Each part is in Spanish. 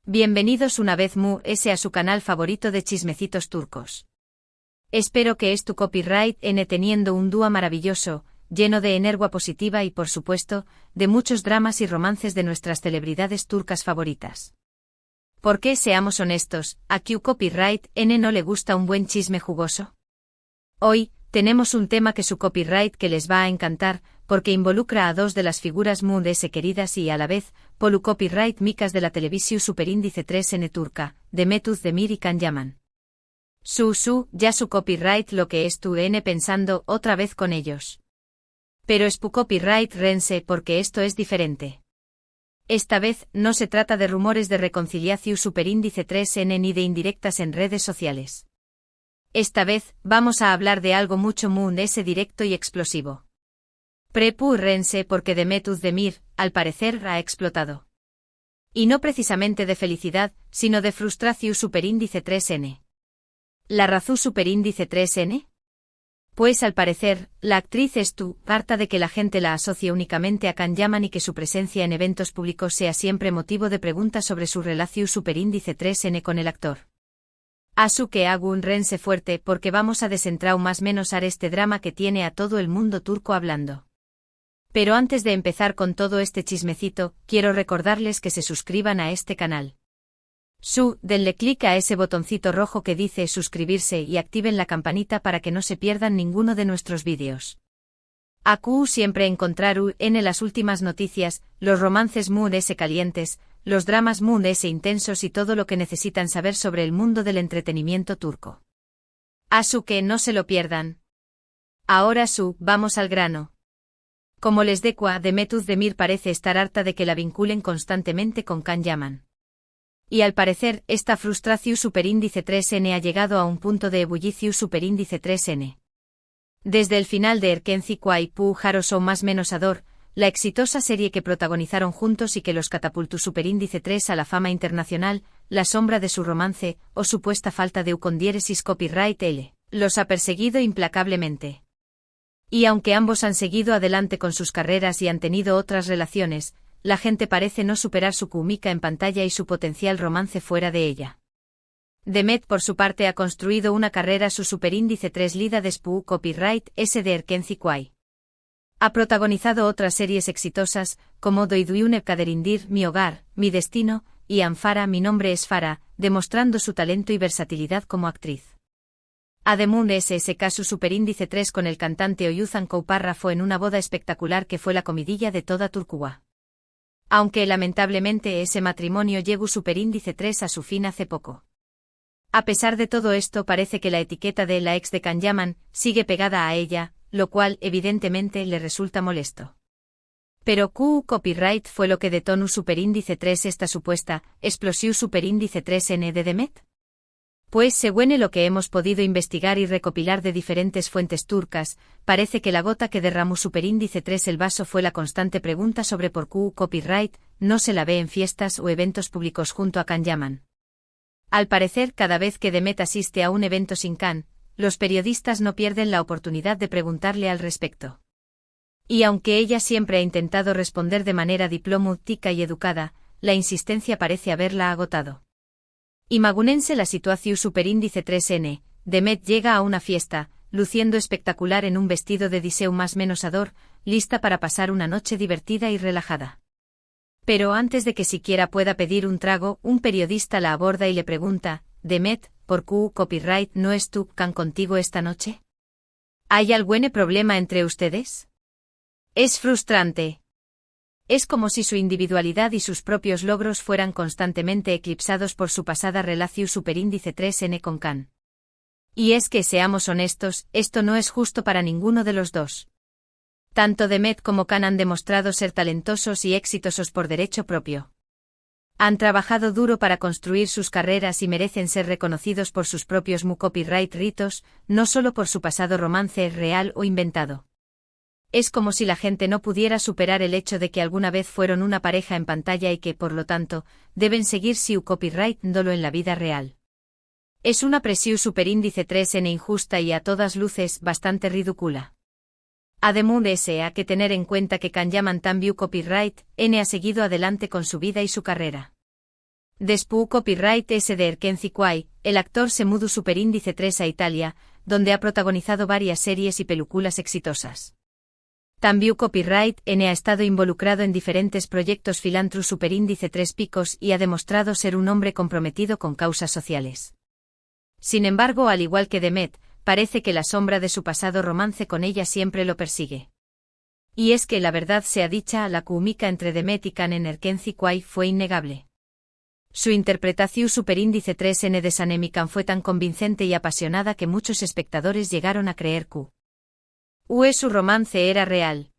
Bienvenidos una vez más a su canal favorito de chismecitos turcos. Espero que tu copyright teniendo un dúo maravilloso, lleno de energía positiva y por supuesto, de muchos dramas y romances de nuestras celebridades turcas favoritas. Porque seamos honestos, a copyright no le gusta un buen chisme jugoso. Hoy, tenemos un tema que su copyright que les va a encantar, porque involucra a dos de las figuras mundes queridas y a la vez, polu copyright micas de la televisión superíndice 3N turca, Demet Özdemir y Can Yaman. Ya su copyright lo que pensando otra vez con ellos. Pero es pu copyright rense porque esto es diferente. Esta vez, no se trata de rumores de reconciliación superíndice 3N ni de indirectas en redes sociales. Esta vez, vamos a hablar de algo mucho directo y explosivo. Prepu rense porque Demet Özdemir, al parecer, ha explotado. Y no precisamente de felicidad, sino de frustración superíndice 3N. ¿La razón superíndice 3N? Pues al parecer, la actriz harta de que la gente la asocie únicamente a Can Yaman y que su presencia en eventos públicos sea siempre motivo de preguntas sobre su relación superíndice 3N con el actor. Asu que hago un rense fuerte porque vamos a desentrar más menos a este drama que tiene a todo el mundo turco hablando. Pero antes de empezar con todo este chismecito, quiero recordarles que se suscriban a este canal. Denle clic a ese botoncito rojo que dice suscribirse y activen la campanita para que no se pierdan ninguno de nuestros vídeos. Aku siempre encontraru en las últimas noticias, los romances calientes, los dramas intensos y todo lo que necesitan saber sobre el mundo del entretenimiento turco. Asu que no se lo pierdan. Ahora vamos al grano. Como les decua, Demet Özdemir parece estar harta de que la vinculen constantemente con Can Yaman. Y al parecer, esta frustración superíndice 3N ha llegado a un punto de ebullición superíndice 3N. Desde el final de Erkenci Kuay Pu Haroso más menos Ador, la exitosa serie que protagonizaron juntos y que los catapultó superíndice 3 a la fama internacional, la sombra de su romance, o supuesta falta de ucondiéresis copyright los ha perseguido implacablemente. Y aunque ambos han seguido adelante con sus carreras y han tenido otras relaciones, la gente parece no superar su química en pantalla y su potencial romance fuera de ella. Demet por su parte ha construido una carrera su superíndice 3 lida despu copyright de Erkenci Kuay. Ha protagonizado otras series exitosas, como Doyduyune Kaderindir, Mi Hogar, Mi Destino, y Anfara, Mi Nombre es Farah, demostrando su talento y versatilidad como actriz. Ademun SSK su superíndice 3 con el cantante Oyuzhan Kouparrafo en una boda espectacular que fue la comidilla de toda Turquía. Aunque lamentablemente ese matrimonio llegó superíndice 3 a su fin hace poco. A pesar de todo esto parece que la etiqueta de la ex de Can Yaman sigue pegada a ella, lo cual evidentemente le resulta molesto. Pero copyright fue lo que detonó superíndice 3 esta supuesta explosión superíndice 3N de Demet. Pues según lo que hemos podido investigar y recopilar de diferentes fuentes turcas, parece que la gota que derramó superíndice 3 el vaso fue la constante pregunta sobre por qué copyright no se la ve en fiestas o eventos públicos junto a Can Yaman. Al parecer cada vez que Demet asiste a un evento sin Can, los periodistas no pierden la oportunidad de preguntarle al respecto. Y aunque ella siempre ha intentado responder de manera diplomática y educada, la insistencia parece haberla agotado. Imagunense la situación superíndice 3N, Demet llega a una fiesta, luciendo espectacular en un vestido de diseu más menos ador, lista para pasar una noche divertida y relajada. Pero antes de que siquiera pueda pedir un trago, un periodista la aborda y le pregunta, Demet, ¿por qué copyright no es tu Can contigo esta noche? ¿Hay algún problema entre ustedes? Es frustrante. Es como si su individualidad y sus propios logros fueran constantemente eclipsados por su pasada relación superíndice 3N con Can. Y es que seamos honestos, esto no es justo para ninguno de los dos. Tanto Demet como Can han demostrado ser talentosos y exitosos por derecho propio. Han trabajado duro para construir sus carreras y merecen ser reconocidos por sus propios copyright ritos, no solo por su pasado romance real o inventado. Es como si la gente no pudiera superar el hecho de que alguna vez fueron una pareja en pantalla y que, por lo tanto, deben seguir su copyright dolo en la vida real. Es una presión superíndice 3N injusta y a todas luces bastante ridícula. Además hay que tener en cuenta que Can Yaman también copyright ha seguido adelante con su vida y su carrera. Después copyright S de Erkenci Quay, el actor se mudó superíndice 3 a Italia, donde ha protagonizado varias series y películas exitosas. También copyright N ha estado involucrado en diferentes proyectos filantru superíndice 3 picos y ha demostrado ser un hombre comprometido con causas sociales. Sin embargo, al igual que Demet, parece que la sombra de su pasado romance con ella siempre lo persigue. Y es que la verdad sea dicha, la química entre Demet y Can en Erkenci Quay fue innegable. Su interpretación superíndice 3N de Sanemican fue tan convincente y apasionada que muchos espectadores llegaron a creer que su romance era real.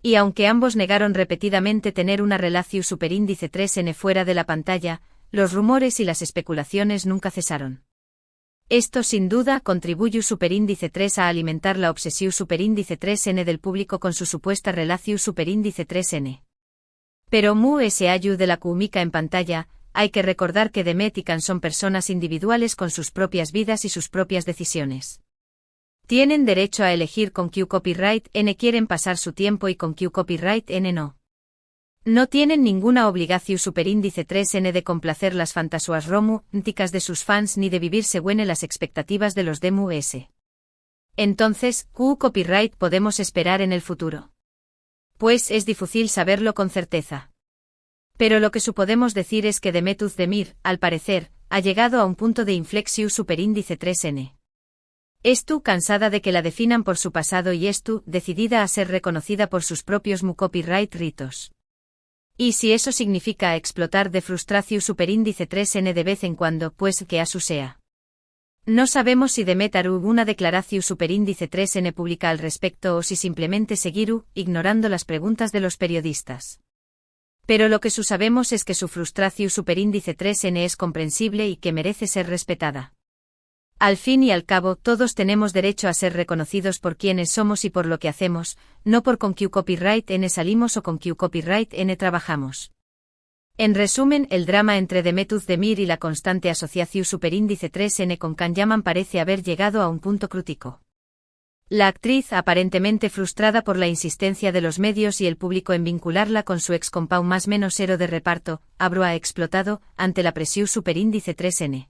Y aunque ambos negaron repetidamente tener una relación superíndice 3N fuera de la pantalla, los rumores y las especulaciones nunca cesaron. Esto sin duda contribuyó superíndice 3 a alimentar la obsesión superíndice 3N del público con su supuesta relación superíndice 3N. Pero ese ayu de la química en pantalla, hay que recordar que Demet y Can son personas individuales con sus propias vidas y sus propias decisiones. Tienen derecho a elegir con qué copyright N quieren pasar su tiempo y con qué copyright N no. No tienen ninguna obligación superíndice 3N de complacer las fantasías románticas de sus fans ni de vivir según las expectativas de los DMS. Entonces, ¿qué copyright podemos esperar en el futuro? Pues es difícil saberlo con certeza. Pero lo que podemos decir es que Demet Özdemir, al parecer, ha llegado a un punto de inflexión superíndice 3N. Estu cansada de que la definan por su pasado y estu decidida a ser reconocida por sus propios copyright ritos. Y si eso significa explotar de frustración superíndice 3N de vez en cuando, pues que asu sea. No sabemos si Demet hará una declaración superíndice 3N pública al respecto o si simplemente seguirá ignorando las preguntas de los periodistas. Pero lo que sabemos es que su frustración superíndice 3N es comprensible y que merece ser respetada. Al fin y al cabo, todos tenemos derecho a ser reconocidos por quienes somos y por lo que hacemos, no por con qué copyright N salimos o con qué copyright N trabajamos. En resumen, el drama entre Demet Özdemir y la constante asociación superíndice 3N con Can Yaman parece haber llegado a un punto crítico. La actriz, aparentemente frustrada por la insistencia de los medios y el público en vincularla con su ex compau más menos héroe de reparto, ha explotado ante la presión superíndice 3N.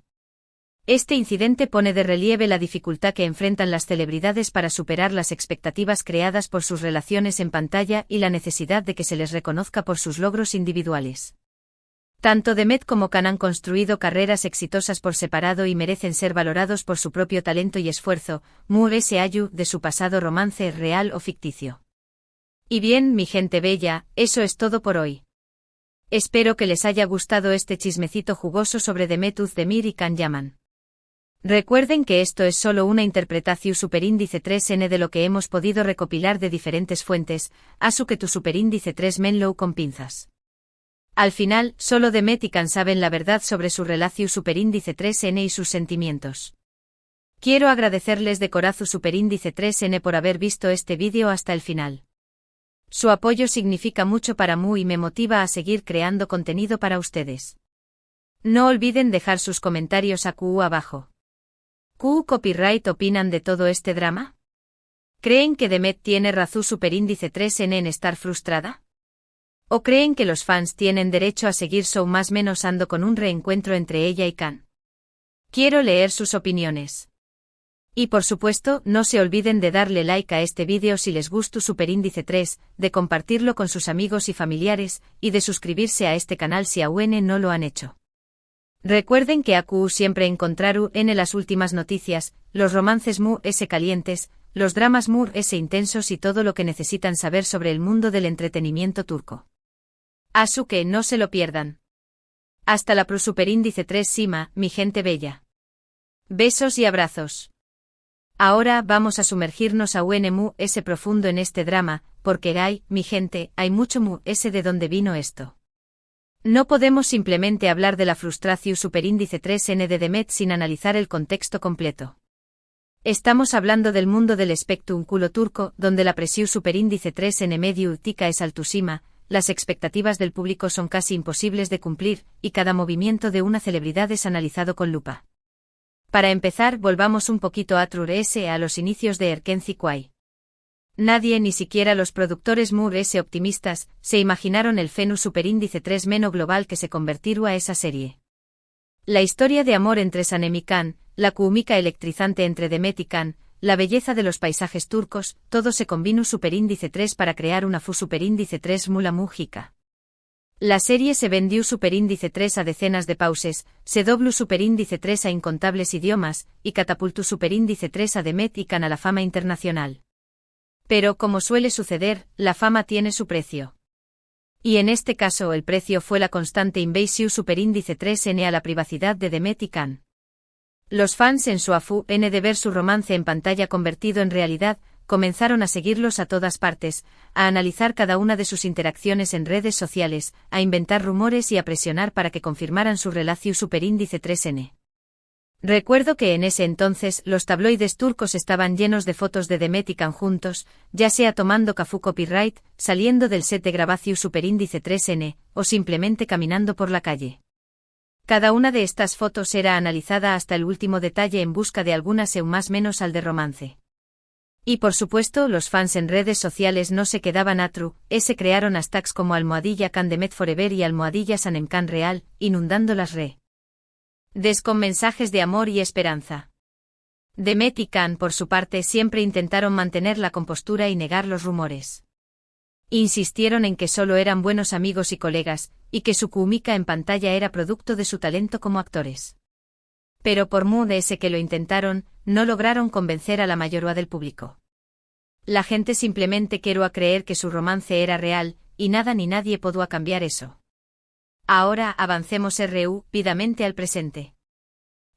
Este incidente pone de relieve la dificultad que enfrentan las celebridades para superar las expectativas creadas por sus relaciones en pantalla y la necesidad de que se les reconozca por sus logros individuales. Tanto Demet como Can han construido carreras exitosas por separado y merecen ser valorados por su propio talento y esfuerzo, ese ayu de su pasado romance real o ficticio. Y bien, mi gente bella, eso es todo por hoy. Espero que les haya gustado este chismecito jugoso sobre Demet Özdemir y Can Yaman. Recuerden que esto es solo una interpretación superíndice 3N de lo que hemos podido recopilar de diferentes fuentes, asu que tu superíndice 3 menlo con pinzas. Al final, solo Demet y Can saben la verdad sobre su relación superíndice 3N y sus sentimientos. Quiero agradecerles de corazón superíndice 3N por haber visto este vídeo hasta el final. Su apoyo significa mucho para mí y me motiva a seguir creando contenido para ustedes. No olviden dejar sus comentarios abajo. ¿Qué copyright opinan de todo este drama? ¿Creen que Demet tiene razón superíndice 3N en estar frustrada? ¿O creen que los fans tienen derecho a seguir más menos ando con un reencuentro entre ella y Can? Quiero leer sus opiniones. Y por supuesto, no se olviden de darle like a este vídeo si les gustó superíndice 3, de compartirlo con sus amigos y familiares, y de suscribirse a este canal si aún no lo han hecho. Recuerden que siempre encontraru en las últimas noticias, los romances calientes, los dramas intensos y todo lo que necesitan saber sobre el mundo del entretenimiento turco. Asu que no se lo pierdan. Hasta la superíndice 3 Sima, mi gente bella. Besos y abrazos. Ahora vamos a sumergirnos ese profundo en este drama, porque mi gente, hay mucho de dónde vino esto. No podemos simplemente hablar de la frustración superíndice 3N de Demet sin analizar el contexto completo. Estamos hablando del mundo del espectrum culo turco, donde la presión superíndice 3N medio tica es altísima, las expectativas del público son casi imposibles de cumplir, y cada movimiento de una celebridad es analizado con lupa. Para empezar, volvamos un poquito a los inicios de Erkenci Quay. Nadie, ni siquiera los productores Moore S optimistas, se imaginaron el fenu superíndice 3 meno global que se convertirá a esa serie. La historia de amor entre Sanem y Can, la química electrizante entre Demet y Can, la belleza de los paisajes turcos, todo se combinó superíndice 3 para crear una fu superíndice 3 mula múgica. La serie se vendió superíndice 3 a decenas de pauses, se dobló superíndice 3 a incontables idiomas, y catapultó superíndice 3 a Demet y Can a la fama internacional. Pero, como suele suceder, la fama tiene su precio. Y en este caso el precio fue la constante invasión superíndice 3n a la privacidad de Demet y Can. Los fans en su afán de ver su romance en pantalla convertido en realidad, comenzaron a seguirlos a todas partes, a analizar cada una de sus interacciones en redes sociales, a inventar rumores y a presionar para que confirmaran su relación superíndice 3n. Recuerdo que en ese entonces los tabloides turcos estaban llenos de fotos de Demet y Can juntos, ya sea tomando café copyright, saliendo del set de grabación superíndice 3n, o simplemente caminando por la calle. Cada una de estas fotos era analizada hasta el último detalle en busca de alguna seu más menos al de romance. Y por supuesto los fans en redes sociales no se quedaban atru, crearon hashtags como #Can Demet Forever y #Sanem Can Real, inundando las redes con mensajes de amor y esperanza. Demet y Can por su parte siempre intentaron mantener la compostura y negar los rumores. Insistieron en que solo eran buenos amigos y colegas, y que su química en pantalla era producto de su talento como actores. Pero por mucho que lo intentaron, no lograron convencer a la mayoría del público. La gente simplemente quería creer que su romance era real, y nada ni nadie podía cambiar eso. Ahora avancemos rápidamente al presente.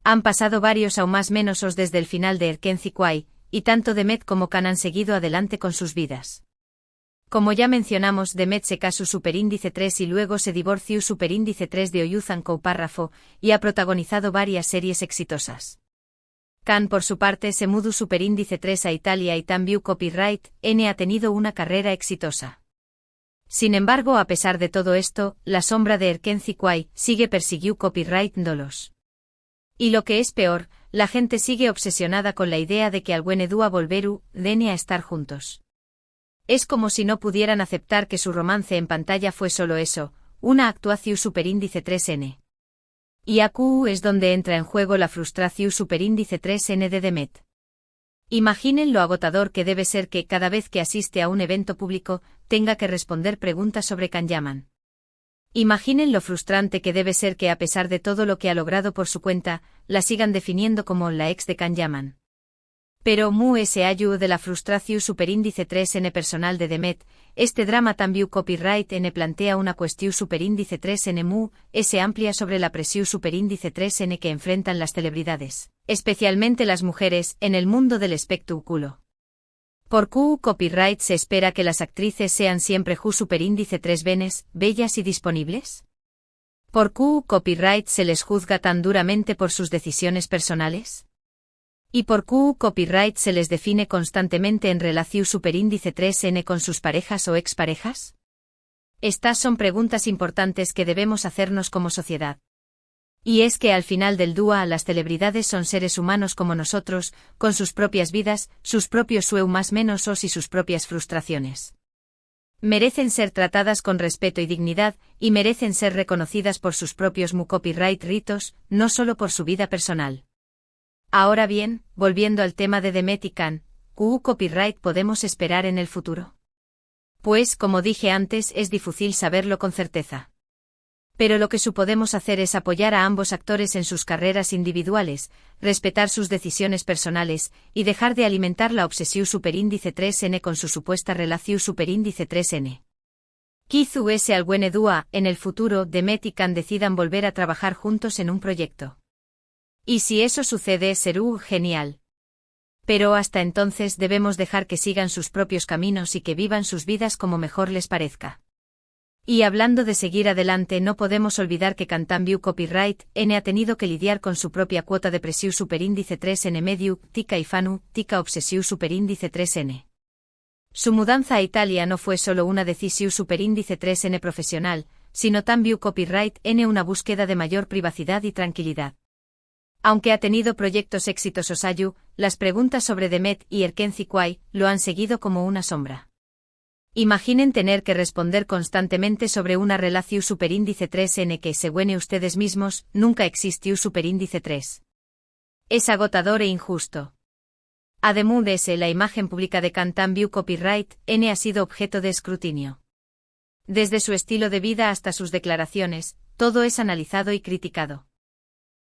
Han pasado varios aún más menos os desde el final de Erkenci Quay, y tanto Demet como Can han seguido adelante con sus vidas. Como ya mencionamos, Demet se casó superíndice 3 y luego se divorció superíndice 3 de Oyuzhan Párrafo, y ha protagonizado varias series exitosas. Can por su parte se mudó superíndice 3 a Italia y también copyright N ha tenido una carrera exitosa. Sin embargo, a pesar de todo esto, la sombra de Erkenci Quay sigue persiguió copyright dolos. Y lo que es peor, la gente sigue obsesionada con la idea de que Alguenedúa volveru, Dene a estar juntos. Es como si no pudieran aceptar que su romance en pantalla fue solo eso, una actuación superíndice 3n. Y aquí es donde entra en juego la frustración superíndice 3n de Demet. Imaginen lo agotador que debe ser que cada vez que asiste a un evento público, tenga que responder preguntas sobre Can Yaman. Imaginen lo frustrante que debe ser que a pesar de todo lo que ha logrado por su cuenta, la sigan definiendo como la ex de Can Yaman. Pero ese ayu de la frustración superíndice 3n personal de Demet, este drama también copyright n plantea una cuestión superíndice 3n amplia sobre la presión superíndice 3n que enfrentan las celebridades, especialmente las mujeres, en el mundo del espectáculo. Por copyright se espera que las actrices sean siempre superíndice 3 venes, bellas y disponibles. Por copyright se les juzga tan duramente por sus decisiones personales. Y por copyright se les define constantemente en relación superíndice 3n con sus parejas o exparejas. Estas son preguntas importantes que debemos hacernos como sociedad. Y es que al final del día las celebridades son seres humanos como nosotros, con sus propias vidas, sus propios sueños más menos os y sus propias frustraciones. Merecen ser tratadas con respeto y dignidad, y merecen ser reconocidas por sus propios copyright ritos, no solo por su vida personal. Ahora bien, volviendo al tema de Demet y Can, ¿qué copyright podemos esperar en el futuro? Pues, como dije antes, es difícil saberlo con certeza. Pero lo que podemos hacer es apoyar a ambos actores en sus carreras individuales, respetar sus decisiones personales, y dejar de alimentar la obsesión superíndice 3n con su supuesta relación superíndice 3n. Quizá Alguenedúa, en el futuro, Demet y Can decidan volver a trabajar juntos en un proyecto. Y si eso sucede, será genial. Pero hasta entonces debemos dejar que sigan sus propios caminos y que vivan sus vidas como mejor les parezca. Y hablando de seguir adelante, no podemos olvidar que Can también copyright N ha tenido que lidiar con su propia cuota de presión superíndice 3n medio, tica y fanu, tica obsesión superíndice 3n. Su mudanza a Italia no fue solo una decisión superíndice 3n profesional, sino también copyright N una búsqueda de mayor privacidad y tranquilidad. Aunque ha tenido proyectos exitosos Ayu, las preguntas sobre Demet y Erkenci Kwai lo han seguido como una sombra. Imaginen tener que responder constantemente sobre una relación superíndice 3n que, según ustedes mismos, nunca existió superíndice 3. Es agotador e injusto. Además de ese, la imagen pública de Cantambiu Copyright N ha sido objeto de escrutinio. Desde su estilo de vida hasta sus declaraciones, todo es analizado y criticado.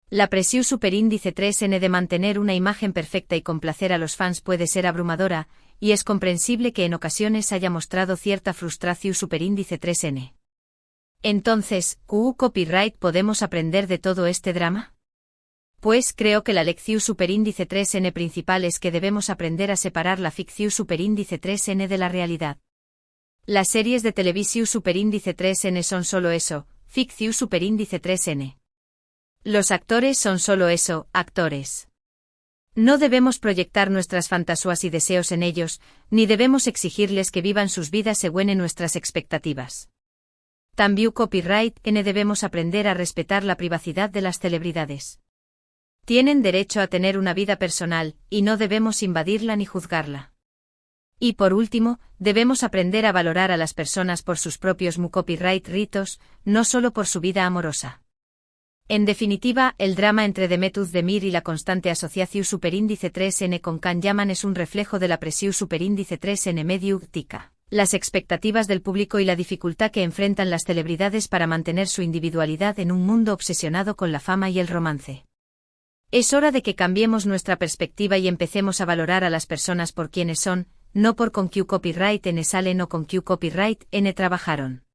La presión superíndice 3n de mantener una imagen perfecta y complacer a los fans puede ser abrumadora, y es comprensible que en ocasiones haya mostrado cierta frustración superíndice 3n. Entonces, ¿qué copyright podemos aprender de todo este drama? Pues creo que la lección superíndice 3n principal es que debemos aprender a separar la ficción superíndice 3n de la realidad. Las series de televisión superíndice 3n son solo eso, ficción superíndice 3n. Los actores son solo eso, actores. No debemos proyectar nuestras fantasías y deseos en ellos, ni debemos exigirles que vivan sus vidas según nuestras expectativas. También copyright N debemos aprender a respetar la privacidad de las celebridades. Tienen derecho a tener una vida personal, y no debemos invadirla ni juzgarla. Y por último, debemos aprender a valorar a las personas por sus propios copyright ritos, no solo por su vida amorosa. En definitiva, el drama entre Demet Özdemir y la constante asociación superíndice 3n con Can Yaman es un reflejo de la presión superíndice 3n mediática, las expectativas del público y la dificultad que enfrentan las celebridades para mantener su individualidad en un mundo obsesionado con la fama y el romance. Es hora de que cambiemos nuestra perspectiva y empecemos a valorar a las personas por quienes son, no por con qué copyright N salen o con qué copyright N trabajaron.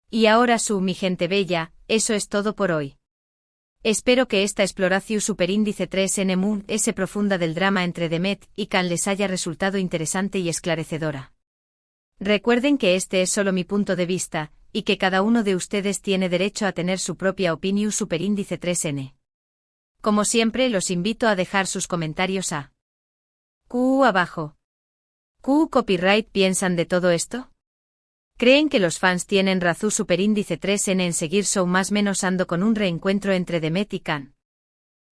Y ahora mi gente bella, eso es todo por hoy. Espero que esta exploración superíndice 3n Moon S profunda del drama entre Demet y Can les haya resultado interesante y esclarecedora. Recuerden que este es solo mi punto de vista, y que cada uno de ustedes tiene derecho a tener su propia opinión superíndice 3n. Como siempre, los invito a dejar sus comentarios a Q abajo. ¿Q copyright piensan de todo esto? ¿Creen que los fans tienen razón superíndice 3n en seguir show más menos ando con un reencuentro entre Demet y Can?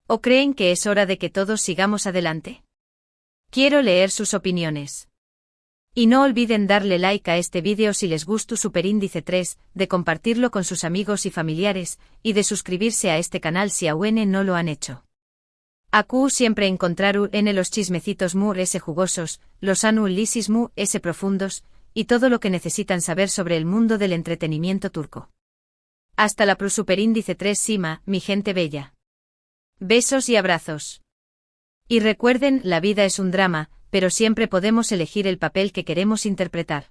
¿O creen que es hora de que todos sigamos adelante? Quiero leer sus opiniones. Y no olviden darle like a este vídeo si les gustó superíndice 3, de compartirlo con sus amigos y familiares, y de suscribirse a este canal si aún no lo han hecho. Aku siempre encontraru en los chismecitos mu s jugosos, los anu lisis mu s profundos, y todo lo que necesitan saber sobre el mundo del entretenimiento turco. Hasta la superíndice 3 Sima, mi gente bella. Besos y abrazos. Y recuerden, la vida es un drama, pero siempre podemos elegir el papel que queremos interpretar.